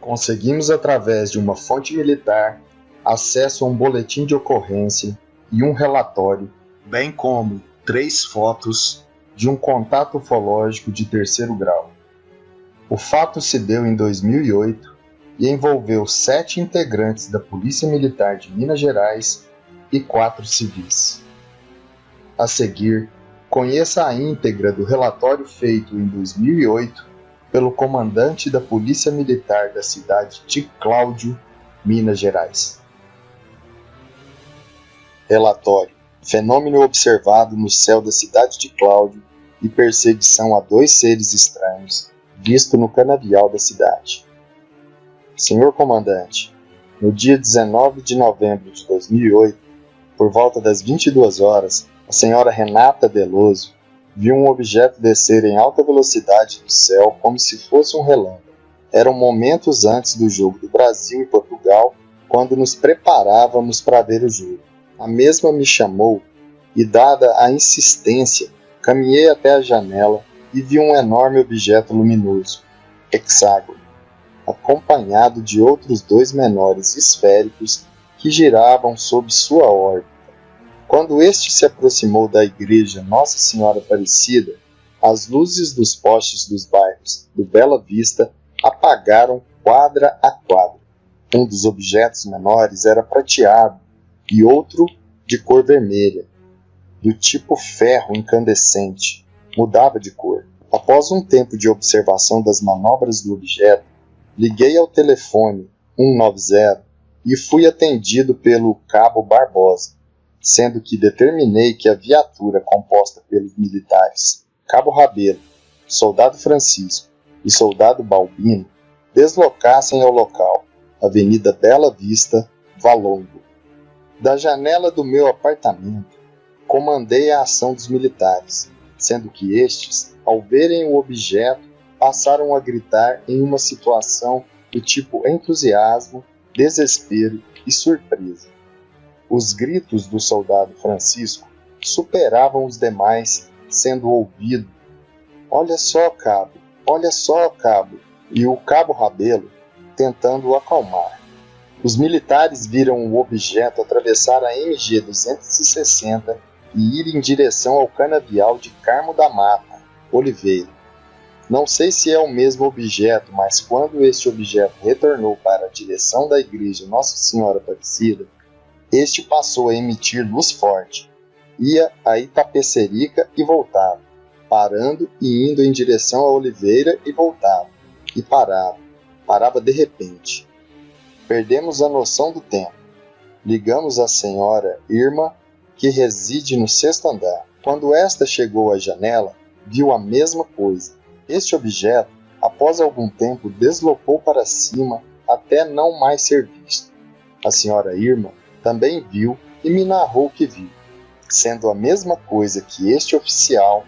Conseguimos, através de uma fonte militar, acesso a um boletim de ocorrência e um relatório, bem como 3 fotos de um contato ufológico de 3º grau. O fato se deu em 2008 e envolveu 7 integrantes da Polícia Militar de Minas Gerais e 4 civis. A seguir, conheça a íntegra do relatório feito em 2008 pelo comandante da Polícia Militar da cidade de Cláudio, Minas Gerais. Relatório: fenômeno observado no céu da cidade de Cláudio e perseguição a 2 seres estranhos, visto no canavial da cidade. Senhor comandante, no dia 19 de novembro de 2008, por volta das 22 horas, a senhora Renata Veloso viu um objeto descer em alta velocidade do céu como se fosse um relâmpago. Eram momentos antes do jogo do Brasil e Portugal, quando nos preparávamos para ver o jogo. A mesma me chamou e, dada a insistência, caminhei até a janela e vi um enorme objeto luminoso, hexágono, acompanhado de outros 2 menores esféricos que giravam sob sua órbita. Quando este se aproximou da igreja Nossa Senhora Aparecida, as luzes dos postes dos bairros do Bela Vista apagaram quadra a quadra. Um dos objetos menores era prateado e outro de cor vermelha, do tipo ferro incandescente, mudava de cor. Após um tempo de observação das manobras do objeto, liguei ao telefone 190 e fui atendido pelo Cabo Barbosa, sendo que determinei que a viatura composta pelos militares Cabo Rabelo, Soldado Francisco e Soldado Balbino deslocassem ao local, Avenida Bela Vista, Valongo. Da janela do meu apartamento, comandei a ação dos militares, sendo que estes, ao verem o objeto, passaram a gritar em uma situação do tipo entusiasmo, desespero e surpresa. Os gritos do soldado Francisco superavam os demais, sendo ouvido: "Olha só, cabo! Olha só, cabo!" e o Cabo Rabelo tentando o acalmar. Os militares viram o objeto atravessar a MG 260 e ir em direção ao canavial de Carmo da Mata, Oliveira. Não sei se é o mesmo objeto, mas quando este objeto retornou para a direção da igreja Nossa Senhora Aparecida, este passou a emitir luz forte. Ia a Itapecerica e voltava, parando e indo em direção a Oliveira e voltava, e parava. Parava de repente. Perdemos a noção do tempo. Ligamos à senhora Irma, que reside no 6º andar. Quando esta chegou à janela, viu a mesma coisa. Este objeto, após algum tempo, deslocou para cima até não mais ser visto. A senhora Irma também viu e me narrou o que viu, sendo a mesma coisa que este oficial,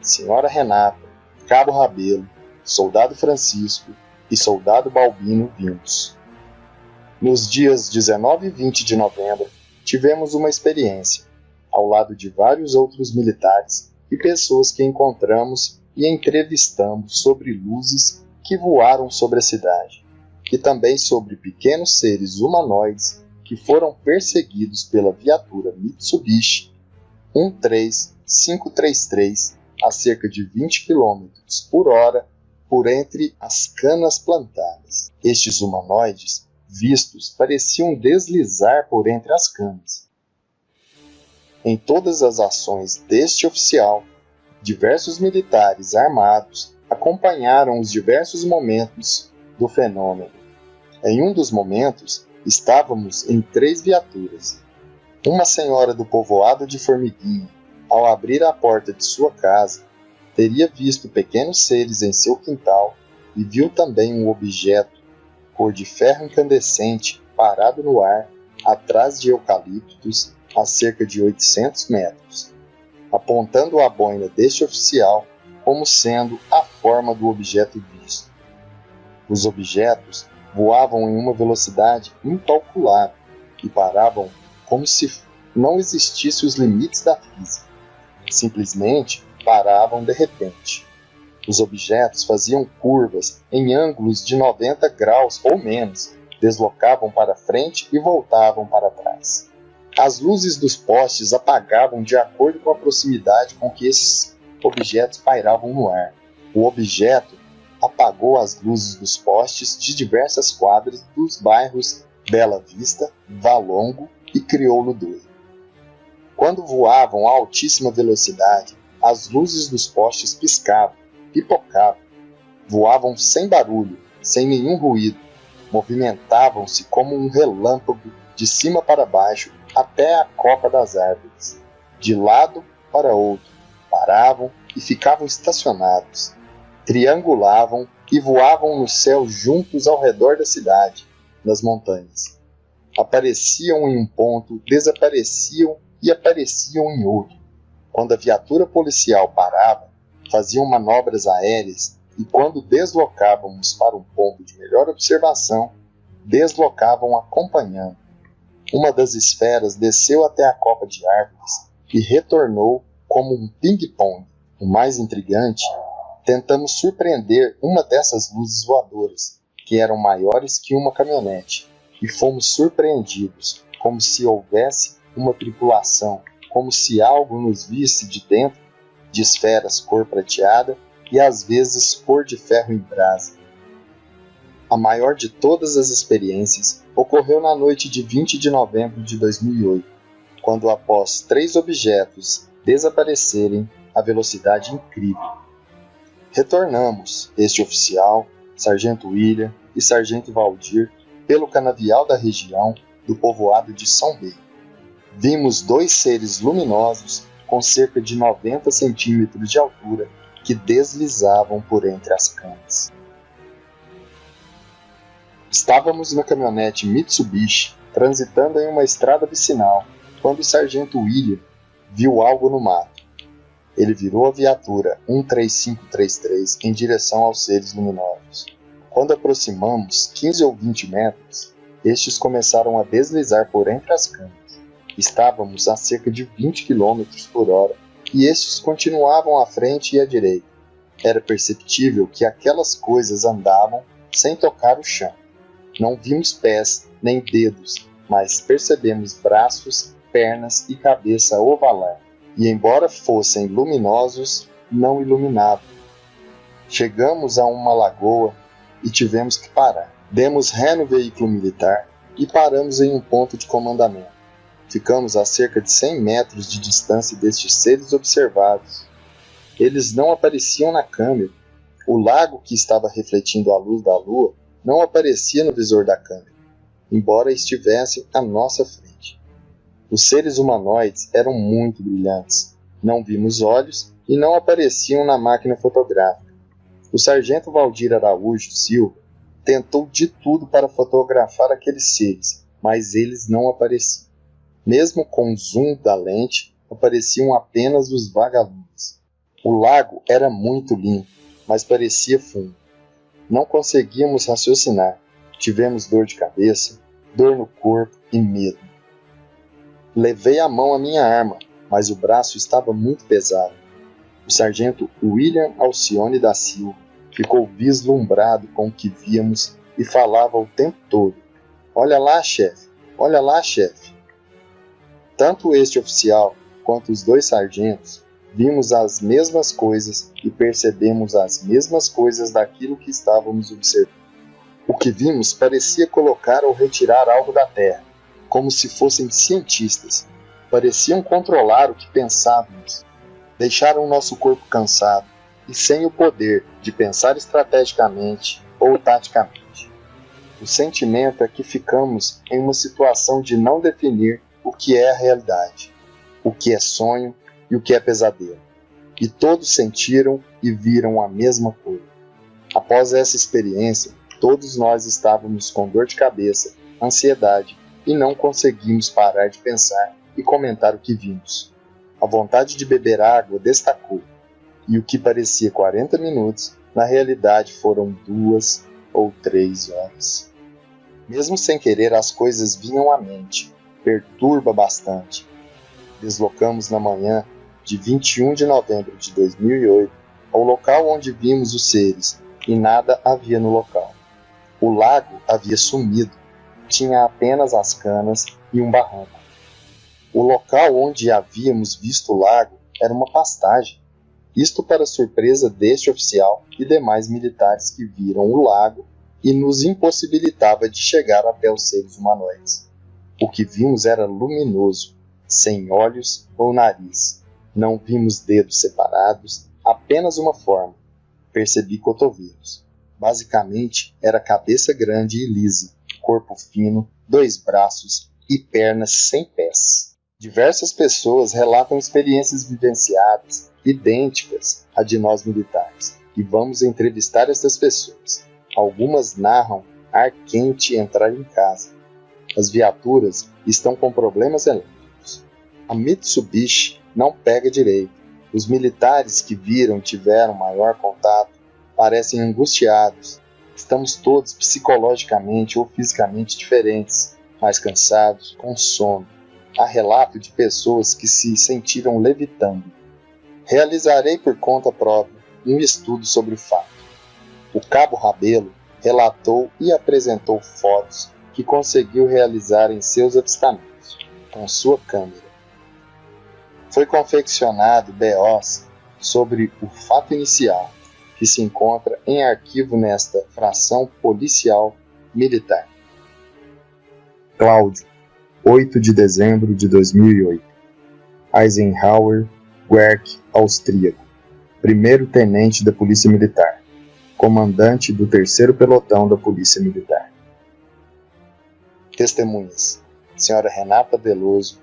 senhora Renata, Cabo Rabelo, Soldado Francisco e Soldado Balbino vimos. Nos dias 19 e 20 de novembro, tivemos uma experiência, ao lado de vários outros militares e pessoas que encontramos e entrevistamos sobre luzes que voaram sobre a cidade, e também sobre pequenos seres humanoides que foram perseguidos pela viatura Mitsubishi 13533 a cerca de 20 km por hora por entre as canas plantadas. Estes humanoides vistos pareciam deslizar por entre as canas. Em todas as ações deste oficial, diversos militares armados acompanharam os diversos momentos do fenômeno. Em um dos momentos, estávamos em 3 viaturas. Uma senhora do povoado de Formiguinha, ao abrir a porta de sua casa, teria visto pequenos seres em seu quintal e viu também um objeto, cor de ferro incandescente, parado no ar, atrás de eucaliptos, a cerca de 800 metros, apontando a boina deste oficial como sendo a forma do objeto visto. Os objetos voavam em uma velocidade incalculável e paravam como se não existissem os limites da física. Simplesmente paravam de repente. Os objetos faziam curvas em ângulos de 90 graus ou menos, deslocavam para frente e voltavam para trás. As luzes dos postes apagavam de acordo com a proximidade com que esses objetos pairavam no ar. O objeto apagou as luzes dos postes de diversas quadras dos bairros Bela Vista, Valongo e Crioulo Doido. Quando voavam a altíssima velocidade, as luzes dos postes piscavam, pipocavam, voavam sem barulho, sem nenhum ruído, movimentavam-se como um relâmpago de cima para baixo até a copa das árvores, de lado para outro, paravam e ficavam estacionados, triangulavam e voavam no céu juntos ao redor da cidade, nas montanhas. Apareciam em um ponto, desapareciam e apareciam em outro. Quando a viatura policial parava, faziam manobras aéreas e quando deslocávamos para um ponto de melhor observação, deslocavam acompanhando. Uma das esferas desceu até a copa de árvores e retornou como um ping-pong. O mais intrigante, tentamos surpreender uma dessas luzes voadoras, que eram maiores que uma caminhonete, e fomos surpreendidos, como se houvesse uma tripulação, como se algo nos visse de dentro, de esferas cor prateada e às vezes cor de ferro em brasa. A maior de todas as experiências ocorreu na noite de 20 de novembro de 2008, quando após 3 objetos desaparecerem a velocidade incrível. Retornamos, este oficial, Sargento William e Sargento Valdir, pelo canavial da região do povoado de São Bento. Vimos 2 seres luminosos com cerca de 90 centímetros de altura que deslizavam por entre as camas. Estávamos na caminhonete Mitsubishi, transitando em uma estrada vicinal, quando o Sargento William viu algo no mato. Ele virou a viatura 13533 em direção aos seres luminosos. Quando aproximamos 15 ou 20 metros, estes começaram a deslizar por entre as camas. Estávamos a cerca de 20 km por hora e estes continuavam à frente e à direita. Era perceptível que aquelas coisas andavam sem tocar o chão. Não vimos pés nem dedos, mas percebemos braços, pernas e cabeça ovalar. E embora fossem luminosos, não iluminavam. Chegamos a uma lagoa e tivemos que parar. Demos ré no veículo militar e paramos em um ponto de comandamento. Ficamos a cerca de 100 metros de distância destes seres observados. Eles não apareciam na câmera. O lago que estava refletindo a luz da lua não aparecia no visor da câmera, embora estivessem à nossa frente. Os seres humanoides eram muito brilhantes. Não vimos olhos e não apareciam na máquina fotográfica. O sargento Valdir Araújo Silva tentou de tudo para fotografar aqueles seres, mas eles não apareciam. Mesmo com o zoom da lente, apareciam apenas os vagalumes. O lago era muito limpo, mas parecia fundo. Não conseguíamos raciocinar. Tivemos dor de cabeça, dor no corpo e medo. Levei à mão a minha arma, mas o braço estava muito pesado. O sargento William Alcione da Silva ficou vislumbrado com o que víamos e falava o tempo todo. Olha lá, chefe! Olha lá, chefe! Tanto este oficial quanto os 2 sargentos vimos as mesmas coisas e percebemos as mesmas coisas daquilo que estávamos observando. O que vimos parecia colocar ou retirar algo da terra, como se fossem cientistas. Pareciam controlar o que pensávamos. Deixaram nosso corpo cansado e sem o poder de pensar estrategicamente ou taticamente. O sentimento é que ficamos em uma situação de não definir o que é a realidade, o que é sonho e o que é pesadelo. E todos sentiram e viram a mesma coisa. Após essa experiência, todos nós estávamos com dor de cabeça, ansiedade e não conseguimos parar de pensar e comentar o que vimos. A vontade de beber água destacou, e o que parecia 40 minutos, na realidade foram 2 ou 3 horas. Mesmo sem querer, as coisas vinham à mente. Perturba bastante. Deslocamos na manhã de 21 de novembro de 2008 ao local onde vimos os seres, e nada havia no local. O lago havia sumido, tinha apenas as canas e um barranco. O local onde havíamos visto o lago era uma pastagem. Isto para surpresa deste oficial e demais militares que viram o lago e nos impossibilitava de chegar até os seres humanoides. O que vimos era luminoso, sem olhos ou nariz. Não vimos dedos separados, apenas uma forma. Percebi cotovelos. Basicamente, era cabeça grande e lisa, corpo fino, 2 braços e pernas sem pés. Diversas pessoas relatam experiências vivenciadas, idênticas à de nós militares, e vamos entrevistar essas pessoas. Algumas narram ar quente entrar em casa. As viaturas estão com problemas elétricos. A Mitsubishi não pega direito. Os militares que viram tiveram maior contato, parecem angustiados. Estamos todos psicologicamente ou fisicamente diferentes, mais cansados, com sono. Há relato de pessoas que se sentiram levitando. Realizarei por conta própria um estudo sobre o fato. O Cabo Rabelo relatou e apresentou fotos que conseguiu realizar em seus avistamentos, com sua câmera. Foi confeccionado BOs sobre o fato inicial, que se encontra em arquivo nesta fração policial militar. Cláudio, 8 de dezembro de 2008. Eisenhower, Werk, austríaco. Primeiro-tenente da Polícia Militar. Comandante do 3º Pelotão da Polícia Militar. Testemunhas: Sra. Renata Veloso,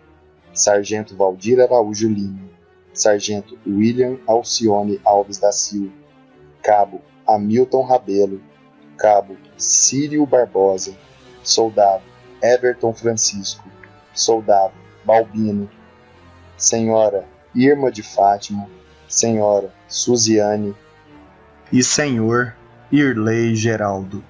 Sargento Valdir Araújo Lima, Sargento William Alcione Alves da Silva, Cabo Hamilton Rabelo, Cabo Círio Barbosa, Soldado Everton Francisco, Soldado Balbino, Senhora Irma de Fátima, Senhora Suziane e Senhor Irley Geraldo.